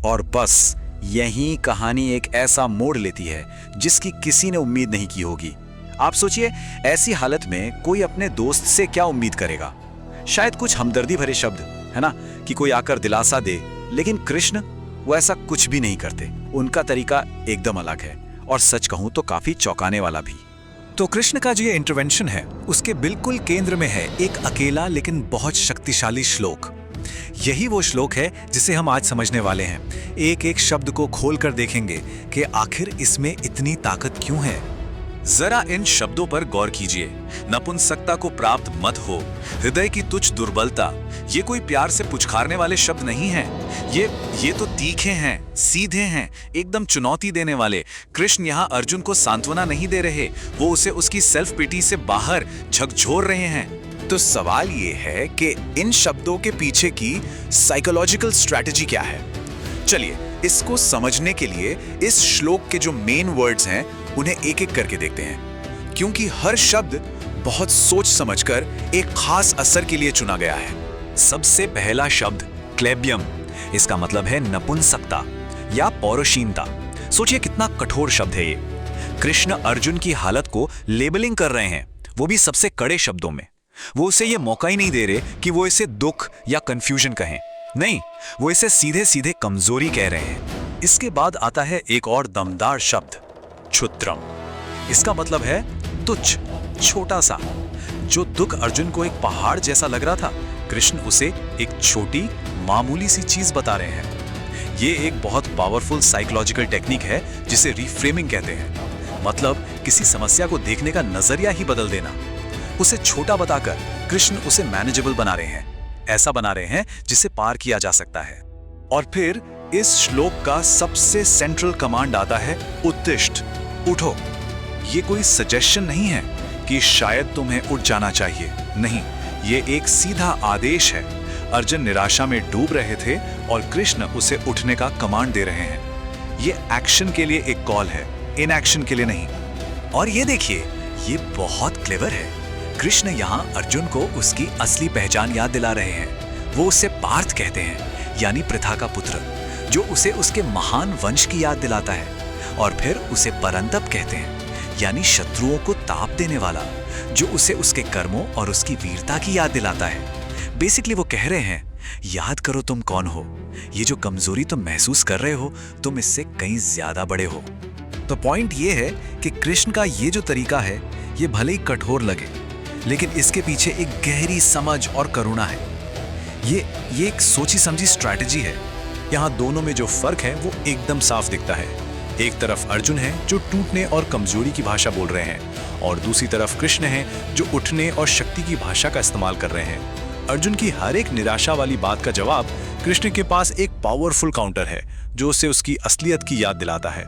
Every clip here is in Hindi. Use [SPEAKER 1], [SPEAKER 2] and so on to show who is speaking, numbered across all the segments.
[SPEAKER 1] और बस यही कहानी एक ऐसा मोड़ लेती है जिसकी किसी ने उम्मीद नहीं की होगी। आप सोचिए, ऐसी हालत में कोई अपने दोस्त से क्या उम्मीद करेगा? शायद कुछ हमदर्दी भरे शब्द, है ना, कि कोई आकर दिलासा दे। लेकिन कृष्ण वो ऐसा कुछ भी नहीं करते। उनका तरीका एकदम अलग है और सच कहूं तो काफी चौंकाने वाला भी।
[SPEAKER 2] तो कृष्ण का जो ये इंटरवेंशन है उसके बिल्कुल केंद्र में है एक अकेला लेकिन बहुत शक्तिशाली श्लोक। यही वो श्लोक है जिसे हम आज समझने वाले हैं। एक एक शब्द को खोलकर देखेंगे कि आखिर इसमें इतनी ताकत क्यों है।
[SPEAKER 3] जरा इन शब्दों पर गौर कीजिए। नपुंसकता को प्राप्त मत हो, हृदय की तुच्छ दुर्बलता, ये कोई प्यार से पुचकारने वाले शब्द नहीं हैं। ये तो तीखे हैं, सीधे हैं, एकदम चुनौती देने वाले। कृष्ण यहाँ अर्जुन को सांत्वना नहीं दे रहे, वो उसे उसकी सेल्फ पिटी से बाहर झकझोर रहे हैं।
[SPEAKER 2] तो सवाल ये है कि इन शब्दों के पीछे की साइकोलॉजिकल स्ट्रैटेजी क्या है। चलिए इसको समझने के लिए इस श्लोक के जो मेन वर्ड्स हैं उन्हें एक एक करके देखते हैं, क्योंकि हर शब्द बहुत सोच समझकर एक खास असर के लिए चुना गया है।
[SPEAKER 3] सबसे पहला शब्द क्लेब्यम, इसका मतलब है नपुंसकता या पौरुषीनता। सोचिए कितना कठोर शब्द है ये। कृष्ण अर्जुन की हालत को लेबलिंग कर रहे हैं, वो भी सबसे कड़े शब्दों में। वो उसे ये मौका ही नहीं दे रहे कि वो इसे दुख या कंफ्यूजन कहें, नहीं, वो इसे सीधे सीधे कमजोरी कह रहे हैं।
[SPEAKER 1] इसके बाद आता है एक और दमदार शब्द, क्षुद्रम। इसका मतलब है तुच्छ, छोटा सा। जो दुख अर्जुन को एक पहाड़ जैसा लग रहा था, कृष्ण उसे एक छोटी मामूली सी चीज बता रहे हैं। ये एक बहुत पावरफुल साइकोलॉजिकल टेक्निक है जिसे रिफ्रेमिंग कहते हैं। मतलब किसी समस्या को देखने का नजरिया ही बदल देना। उसे छोटा बताकर कृष्ण उसे मैनेजेबल बना रहे हैं, ऐसा बना रहे हैं जिसे पार किया जा सकता है। और फिर इस श्लोक का सबसे सेंट्रल कमांड आता है, उत्तिष्ठ, उठो। ये कोई सजेशन नहीं है कि शायद तुम्हें उठ जाना चाहिए, नहीं, ये एक सीधा आदेश है। अर्जुन निराशा में डूब रहे थे और कृष्ण उसे उठने का कमांड दे रहे हैं। ये एक्शन के लिए एक कॉल है, इनएक्शन के लिए नहीं।
[SPEAKER 2] और ये देखिए, ये बहुत क्लेवर है। कृष्ण यहाँ अर्जुन को उसकी असली पहचान याद दिला रहे हैं। वो उसे पार्थ कहते हैं, यानी पृथा का पुत्र, जो उसे उसके महान वंश की याद दिलाता है। और फिर उसे परंतप कहते हैं, यानी शत्रुओं को ताप देने वाला, जो उसे उसके कर्मों और उसकी वीरता की याद दिलाता है। बेसिकली वो कह रहे हैं, याद करो तुम कौन हो, ये जो कमजोरी तुम महसूस कर रहे हो, तुम इससे कहीं ज्यादा बड़े हो। तो पॉइंट ये है कि कृष्ण का ये जो तरीका है, ये भले ही कठोर लगे, लेकिन इसके पीछे एक गहरी समझ और करुणा है। ये एक सोची समझी स्ट्रैटेजी है। यहाँ दोनों में जो फर्क है वो एकदम साफ दिखता है। एक तरफ अर्जुन है जो टूटने और कमजोरी की भाषा बोल रहे हैं, और दूसरी तरफ कृष्ण है जो उठने और शक्ति की भाषा का इस्तेमाल कर रहे हैं। अर्जुन की हर एक निराशा वाली बात का जवाब कृष्ण के पास एक पावरफुल काउंटर है जो उसे उसकी असलियत की याद दिलाता है।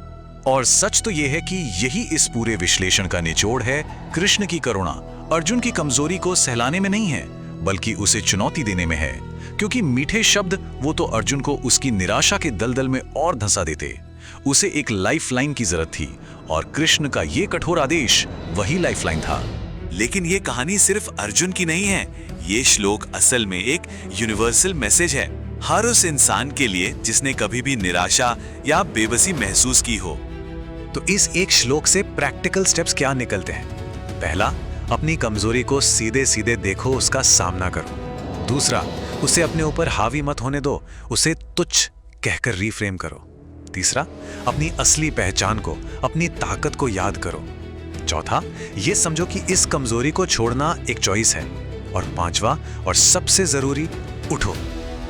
[SPEAKER 2] और सच तो यह है कि यही इस पूरे विश्लेषण का निचोड़ है। कृष्ण की करुणा अर्जुन की कमजोरी को सहलाने में नहीं है, बल्कि उसे चुनौती देने में है। क्योंकि मीठे शब्द वो तो अर्जुन को उसकी निराशा के दलदल में और धंसा देते। उसे एक लाइफलाइन की जरूरत थी, और कृष्ण का ये कठोर आदेश वही लाइफलाइन था।
[SPEAKER 3] लेकिन ये कहानी सिर्फ अर्जुन की नहीं है। ये श्लोक असल में एक यूनिवर्सल मैसेज है, हर उस इंसान के लिए जिसने कभी भी निराशा या बेबसी महसूस की हो।
[SPEAKER 2] तो इस एक श्लोक से प्रैक्टिकल स्टेप्स क्या निकलते हैं? पहला, अपनी कमजोरी को सीधे सीधे देखो, उसका सामना करो। दूसरा, उसे अपने ऊपर हावी मत होने दो, उसे तुच्छ कहकर रीफ्रेम करो। तीसरा, अपनी असली पहचान को, अपनी ताकत को याद करो। चौथा, ये समझो कि इस कमजोरी को छोड़ना एक चॉइस है। और पांचवा और सबसे जरूरी, उठो।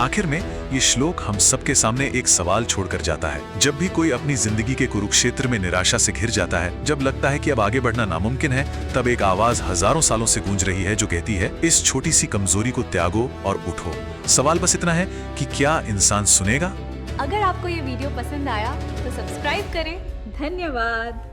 [SPEAKER 2] आखिर में ये श्लोक हम सबके सामने एक सवाल छोड़कर जाता है। जब भी कोई अपनी जिंदगी के कुरुक्षेत्र में निराशा से घिर जाता है, जब लगता है कि अब आगे बढ़ना नामुमकिन है, तब एक आवाज हजारों सालों से गूंज रही है जो कहती है, इस छोटी सी कमजोरी को त्यागो और उठो। सवाल बस इतना है कि क्या इंसान सुनेगा?
[SPEAKER 4] अगर आपको ये वीडियो पसंद आया तो सब्सक्राइब करें। धन्यवाद।